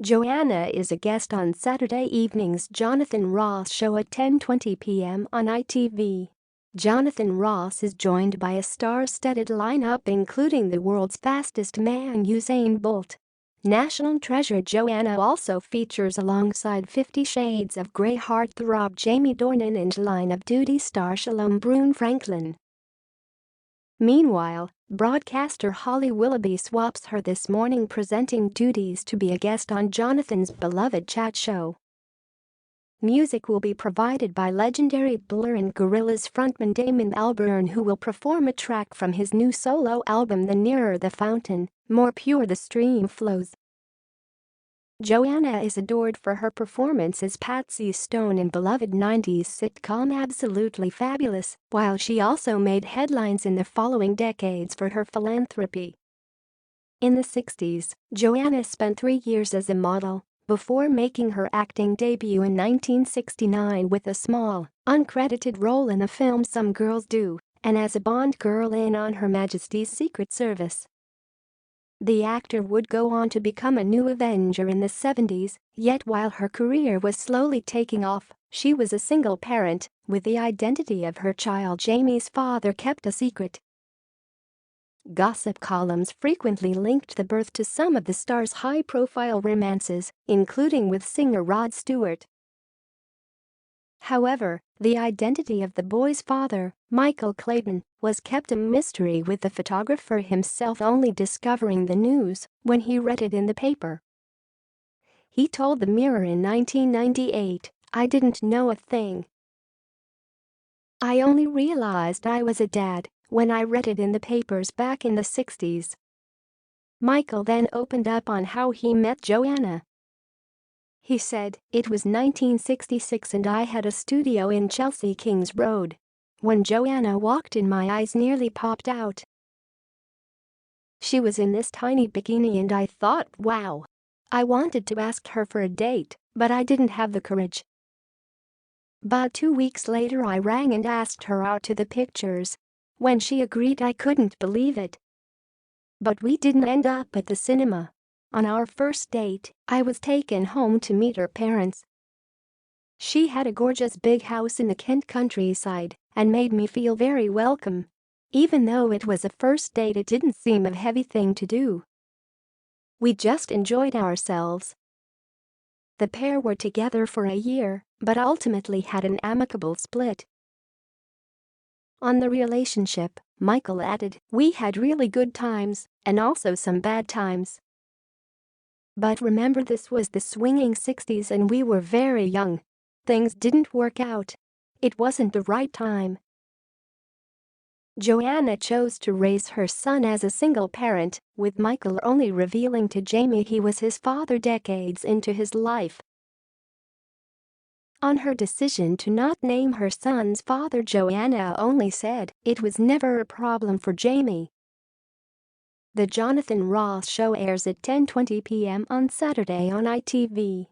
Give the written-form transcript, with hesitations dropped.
Joanna is a guest on Saturday evening's Jonathan Ross show at 10:20 p.m. on ITV. Jonathan Ross is joined by a star-studded lineup including the world's fastest man Usain Bolt. National treasure Joanna also features alongside 50 Shades of Grey heartthrob Jamie Dornan and Line of Duty star Shalom Brune Franklin. Meanwhile, broadcaster Holly Willoughby swaps her this morning presenting duties to be a guest on Jonathan's beloved chat show. Music will be provided by legendary Blur and Gorillaz frontman Damon Albarn, who will perform a track from his new solo album The Nearer the Fountain, More Pure the Stream Flows. Joanna is adored for her performance as Patsy Stone in beloved 90s sitcom Absolutely Fabulous, while she also made headlines in the following decades for her philanthropy. In the 60s, Joanna spent 3 years as a model, before making her acting debut in 1969 with a small, uncredited role in the film Some Girls Do, and as a Bond girl in On Her Majesty's Secret Service. The actor would go on to become a new Avenger in the 70s, yet while her career was slowly taking off, she was a single parent, with the identity of her child Jamie's father kept a secret. Gossip columns frequently linked the birth to some of the star's high-profile romances, including with singer Rod Stewart. However, the identity of the boy's father, Michael Clayton, was kept a mystery, with the photographer himself only discovering the news when he read it in the paper. He told the Mirror in 1998, "I didn't know a thing. I only realized I was a dad when I read it in the papers back in the 60s." Michael then opened up on how he met Joanna. He said, "It was 1966 and I had a studio in Chelsea Kings Road. When Joanna walked in, my eyes nearly popped out. She was in this tiny bikini and I thought, wow. I wanted to ask her for a date, but I didn't have the courage. But 2 weeks later I rang and asked her out to the pictures. When she agreed, I couldn't believe it. But we didn't end up at the cinema. On our first date, I was taken home to meet her parents. She had a gorgeous big house in the Kent countryside and made me feel very welcome. Even though it was a first date, it didn't seem a heavy thing to do. We just enjoyed ourselves." The pair were together for a year, but ultimately had an amicable split. On the relationship, Michael added, "We had really good times, and also some bad times. But remember, this was the swinging 60s and we were very young. Things didn't work out. It wasn't the right time." Joanna chose to raise her son as a single parent, with Michael only revealing to Jamie he was his father decades into his life. On her decision to not name her son's father, Joanna only said, "It was never a problem for Jamie." The Jonathan Ross show airs at 10:20 p.m. on Saturday on ITV.